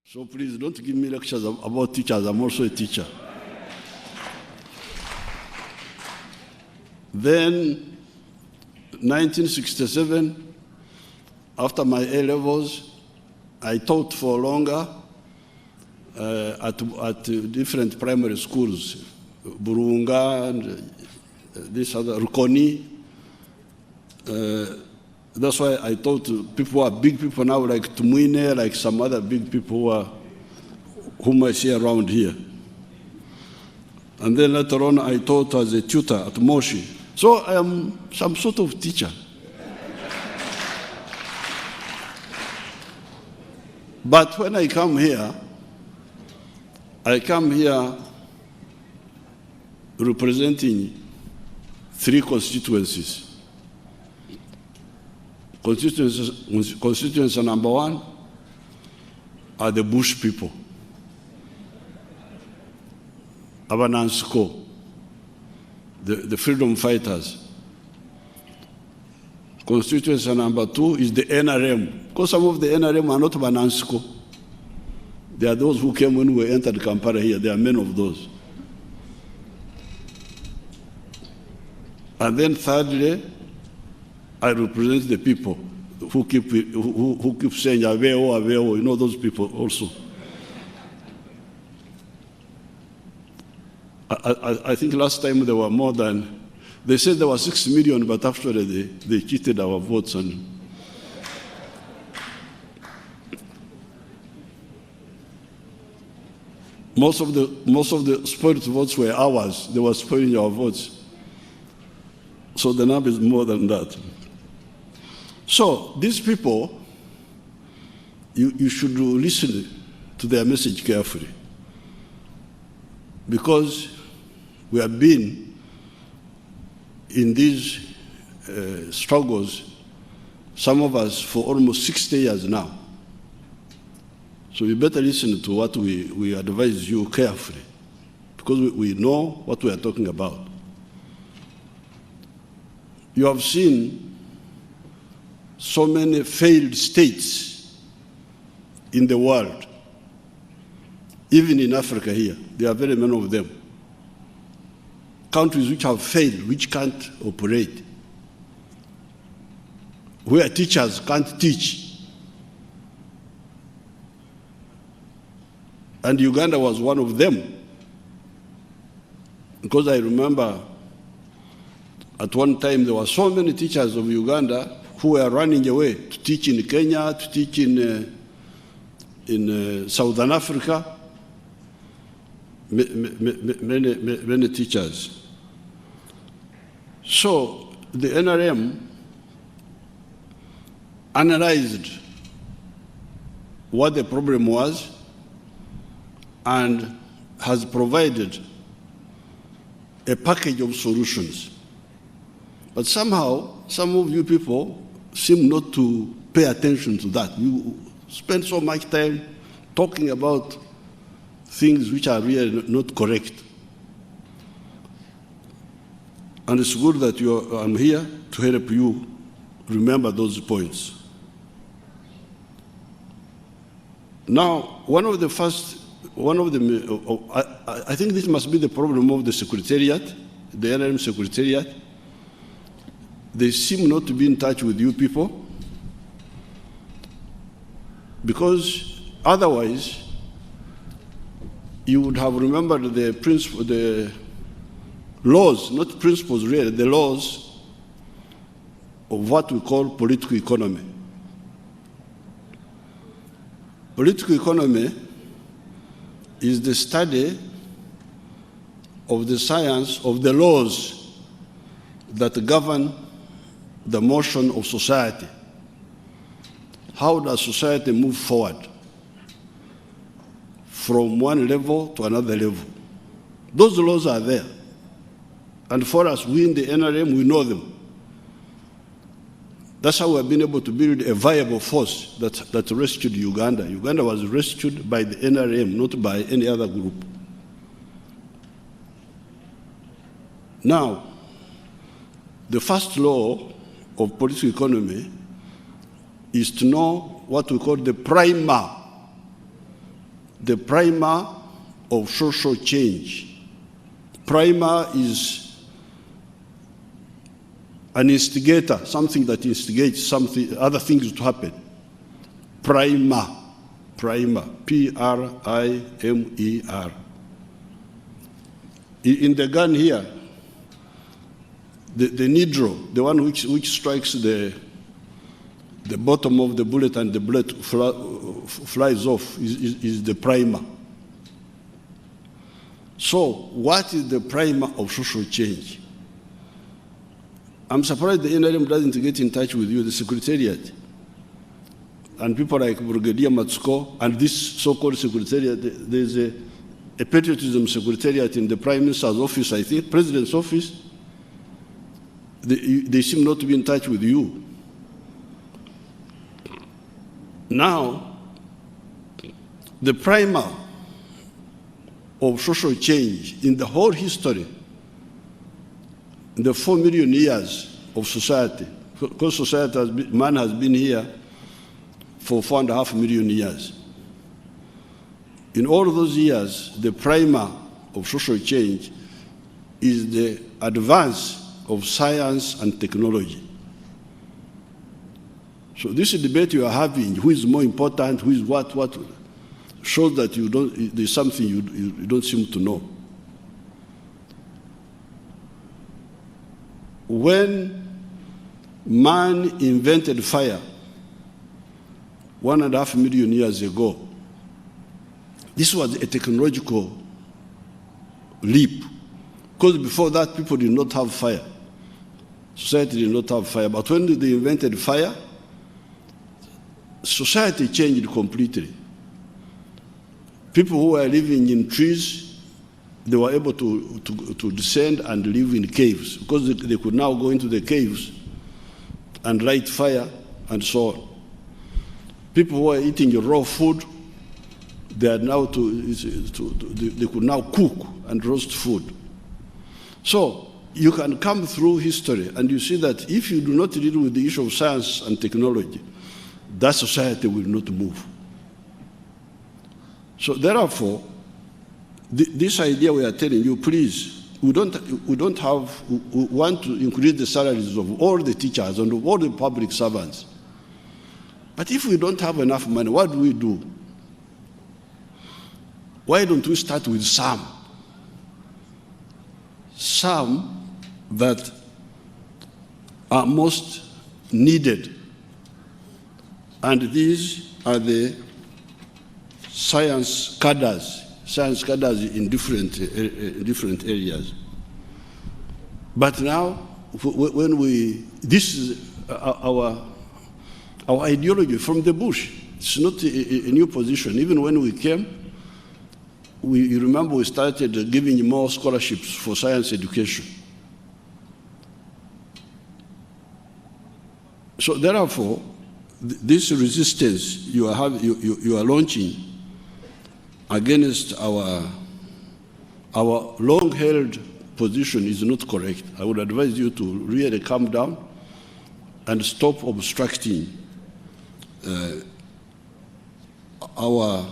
So please don't give me lectures about teachers. I'm also a teacher. Then, 1967, after my A-levels, I taught for longer at different primary schools, Burunga and this other, Rukoni. That's why I taught people who are big people now, like Tumwine, like some other big people whom I see around here. And then later on, I taught as a tutor at Moshi. So I am some sort of teacher. But when I come here representing 3 constituencies. Constituency number 1 are the Bush people, Abanansko, the freedom fighters. Constituency number 2 is the NRM, because some of the NRM are not Banansko. They are those who came when we entered Kampala here. There are many of those. And then thirdly, I represent the people who keep saying Aveo, Aveo, you know those people also. I think last time there were more than, they said there were 6 million, but actually they cheated our votes. And most of the spoiled votes were ours. They were spoiling our votes. So the number is more than that. So these people, you should listen to their message carefully, because we have been in these struggles, some of us for almost 60 years now. So you better listen to what we advise you carefully, because we know what we are talking about. You have seen so many failed states in the world, even in Africa here. There are very many of them. Countries which have failed, which can't operate, where teachers can't teach. And Uganda was one of them. Because I remember at one time there were so many teachers of Uganda who were running away to teach in Kenya, to teach in Southern Africa. Many teachers. So the NRM analyzed what the problem was and has provided a package of solutions. But somehow, some of you people seem not to pay attention to that. You spend so much time talking about things which are really not correct. And it's good that I'm here to help you remember those points. Now, I think this must be the problem of the Secretariat, the NRM Secretariat. They seem not to be in touch with you people, because otherwise you would have remembered the laws, not principles really, the laws of what we call political economy. Political economy is the study of the science of the laws that govern the motion of society. How does society move forward from one level to another level? Those laws are there. And for us, we in the NRM, we know them. That's how we have been able to build a viable force that rescued Uganda. Uganda was rescued by the NRM, not by any other group. Now, the first law of political economy is to know what we call the primer the primer of social change. Primer is an instigator, something that instigates other things to happen. Primer, P-R-I-M-E-R. In the gun here, the needle, the one which strikes the bottom of the bullet and the bullet flies off, is the primer. So, what is the primer of social change? I'm surprised the NRM doesn't get in touch with you, the Secretariat. And people like Brigadier Matsuko and this so-called Secretariat, there's a Patriotism Secretariat in the Prime Minister's office, I think, President's office. They seem not to be in touch with you. Now, the primer of social change in the whole history, in the 4 million years of society, because society man has been here for 4.5 million years. In all those years, the primer of social change is the advance of science and technology. So this debate you are having, who is more important, who is what, shows that there's something you don't seem to know. When man invented fire 1.5 million years ago, this was a technological leap. Because before that, people did not have fire. Society did not have fire. But when they invented fire, society changed completely. People who were living in trees, they were able to descend and live in caves, because they could now go into the caves and light fire and so on. People who were eating raw food, they could now cook and roast food. So you can come through history and you see that if you do not deal with the issue of science and technology, that society will not move. So therefore, this idea we are telling you, please, we want to increase the salaries of all the teachers and of all the public servants. But if we don't have enough money, what do we do? Why don't we start with some that are most needed? And these are the science cadres in different areas. But now, this is our ideology from the bush. It's not a new position. Even when we came, you remember we started giving more scholarships for science education. So therefore, this resistance you are launching against our long-held position is not correct. I would advise you to really calm down and stop obstructing our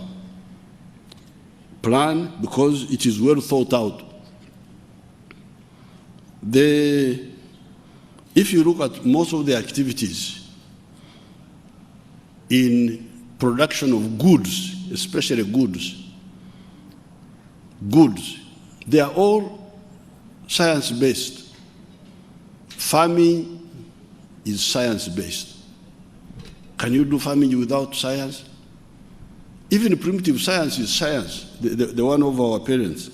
plan, because it is well thought out. If you look at most of the activities in production of goods, especially goods, they are all science-based. Farming is science-based. Can you do farming without science? Even primitive science is science, the one of our parents.